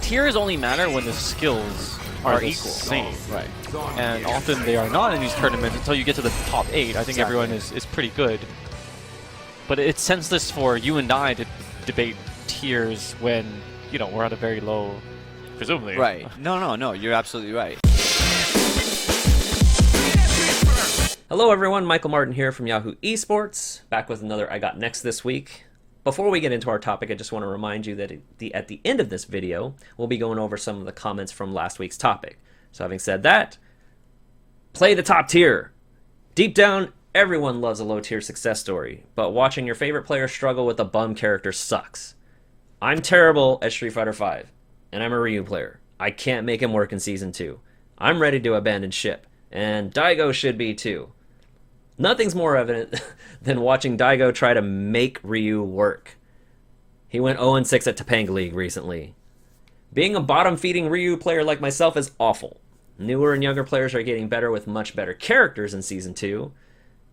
tiers only matter when the skills are the equal. same. Right. And often they are not in these tournaments until you get to the top 8. I think Exactly. everyone is pretty good. But it's senseless for you and I to debate tiers when, you know, we're at a very low, presumably. Right. No. You're absolutely right. Hello everyone, Michael Martin here from Yahoo Esports, back with another I Got Next this week. Before we get into our topic, I just want to remind you that at the end of this video, we'll be going over some of the comments from last week's topic. So having said that, play the top tier. Deep down, everyone loves a low tier success story, but watching your favorite player struggle with a bum character sucks. I'm terrible at Street Fighter V, and I'm a Ryu player. I can't make him work in Season 2. I'm ready to abandon ship, and Daigo should be too. Nothing's more evident than watching Daigo try to make Ryu work. He went 0-6 at Topanga League recently. Being a bottom-feeding Ryu player like myself is awful. Newer and younger players are getting better with much better characters in Season 2.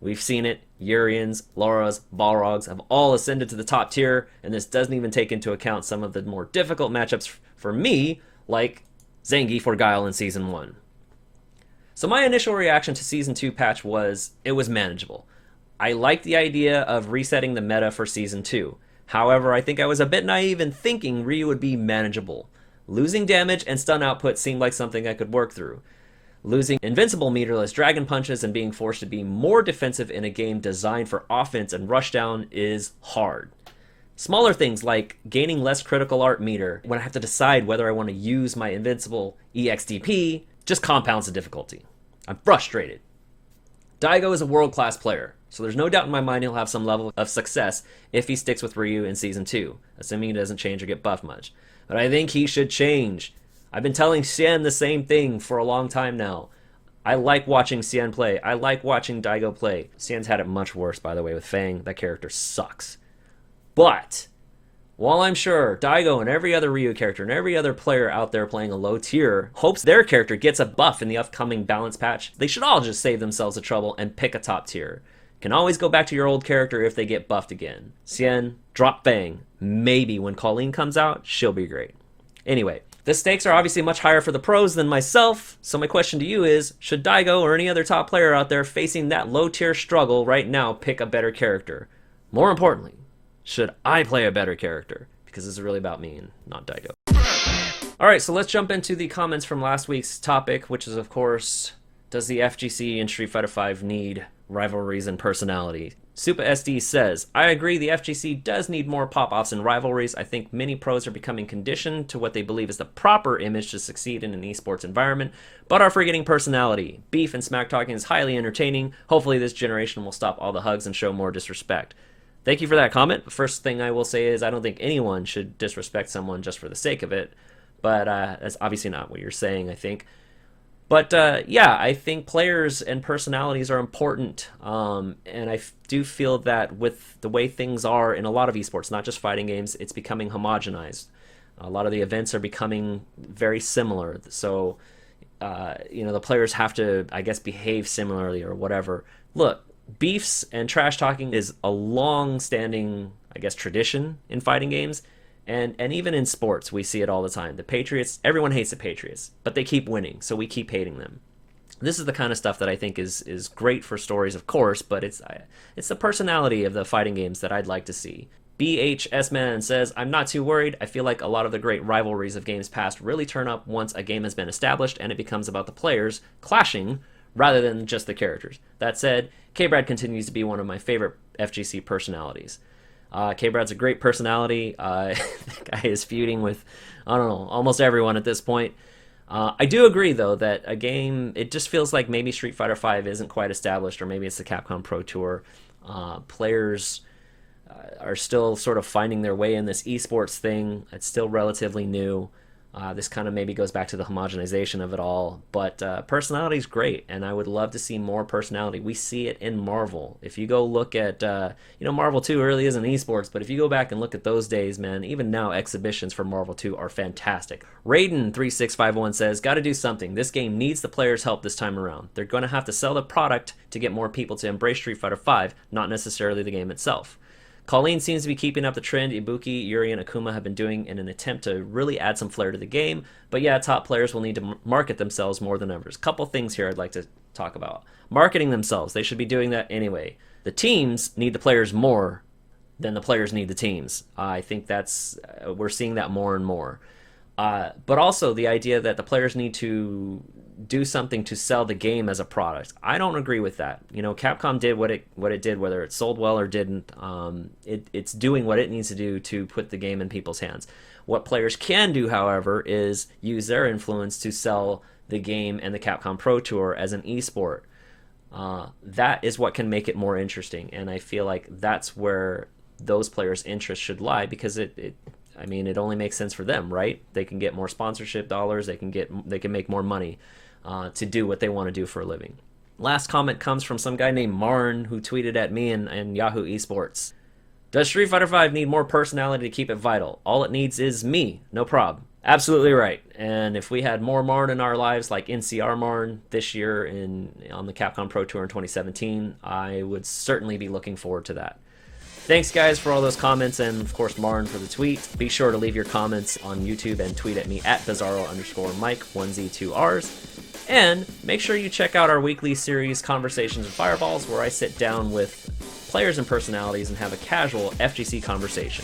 We've seen it. Urians, Lauras, Balrogs have all ascended to the top tier, and this doesn't even take into account some of the more difficult matchups for me, like Zangief or Guile in Season 1. So my initial reaction to Season 2 patch was, it was manageable. I liked the idea of resetting the meta for Season 2. However, I think I was a bit naive in thinking Ryu would be manageable. Losing damage and stun output seemed like something I could work through. Losing invincible meterless dragon punches and being forced to be more defensive in a game designed for offense and rushdown is hard. Smaller things like gaining less critical art meter when I have to decide whether I want to use my invincible EXDP just compounds the difficulty. I'm frustrated. Daigo is a world-class player, so there's no doubt in my mind he'll have some level of success if he sticks with Ryu in Season 2, assuming he doesn't change or get buffed much. But I think he should change. I've been telling Xian the same thing for a long time now. I like watching Xian play. I like watching Daigo play. Xian's had it much worse, by the way, with Fang. That character sucks. But while I'm sure Daigo and every other Ryu character and every other player out there playing a low tier hopes their character gets a buff in the upcoming balance patch, they should all just save themselves the trouble and pick a top tier. Can always go back to your old character if they get buffed again. Xian, drop Fang. Maybe when Colleen comes out, she'll be great. Anyway, the stakes are obviously much higher for the pros than myself, so my question to you is, should Daigo or any other top player out there facing that low tier struggle right now pick a better character? More importantly, should I play a better character? Because this is really about me and not Daigo. Alright, so let's jump into the comments from last week's topic, which is, of course, does the FGC in Street Fighter V need rivalries and personality? Supa SD says, I agree the FGC does need more pop-offs and rivalries. I think many pros are becoming conditioned to what they believe is the proper image to succeed in an esports environment, but are forgetting personality. Beef and smack-talking is highly entertaining. Hopefully this generation will stop all the hugs and show more disrespect. Thank you for that comment. The first thing I will say is I don't think anyone should disrespect someone just for the sake of it, but that's obviously not what you're saying, I think. But yeah, I think players and personalities are important, and I do feel that with the way things are in a lot of esports, not just fighting games, it's becoming homogenized. A lot of the events are becoming very similar, so you know, the players have to, I guess, behave similarly or whatever. Look, beefs and trash talking is a long-standing, I guess, tradition in fighting games, and even in sports we see it all the time. The Patriots, everyone hates the Patriots, but they keep winning, so we keep hating them. This is the kind of stuff that I think is great for stories, of course, but it's the personality of the fighting games that I'd like to see. BHS Man says, I'm not too worried. I feel like a lot of the great rivalries of games past really turn up once a game has been established and it becomes about the players clashing rather than just the characters. That said, K-Brad continues to be one of my favorite FGC personalities. K-Brad's a great personality. The guy is feuding with, I don't know, almost everyone at this point. I do agree, though, that a game, it just feels like maybe Street Fighter V isn't quite established, or maybe it's the Capcom Pro Tour. Players are still sort of finding their way in this esports thing. It's still relatively new. This kind of maybe goes back to the homogenization of it all, but personality is great, and I would love to see more personality. We see it in Marvel. If you go look at, you know, Marvel 2 really isn't esports, but if you go back and look at those days, man, even now exhibitions for Marvel 2 are fantastic. Raiden3651 says, gotta do something. This game needs the players' help this time around. They're gonna have to sell the product to get more people to embrace Street Fighter V, not necessarily the game itself. Colleen seems to be keeping up the trend Ibuki, Yuri, and Akuma have been doing in an attempt to really add some flair to the game. But yeah, top players will need to market themselves more than ever. Couple things here I'd like to talk about. Marketing themselves. They should be doing that anyway. The teams need the players more than the players need the teams. I think that's we're seeing that more and more. But also the idea that the players need to do something to sell the game as a product. I don't agree with that. You know, Capcom did what it did, whether it sold well or didn't. It's doing what it needs to do to put the game in people's hands. What players can do, however, is use their influence to sell the game and the Capcom Pro Tour as an esport. That is what can make it more interesting, and I feel like that's where those players' interest should lie, because it only makes sense for them, right? They can get more sponsorship dollars, they can make more money to do what they want to do for a living. Last comment comes from some guy named Marn, who tweeted at me and Yahoo Esports. Does Street Fighter V need more personality to keep it vital? All it needs is me, no prob. Absolutely right. And if we had more Marn in our lives, like NCR Marn this year on the Capcom Pro Tour in 2017, I would certainly be looking forward to that. Thanks, guys, for all those comments, and of course, Marn for the tweet. Be sure to leave your comments on YouTube and tweet at me at Bizarro_Mike, 1Z2Rs. And make sure you check out our weekly series, Conversations with Fireballs, where I sit down with players and personalities and have a casual FGC conversation.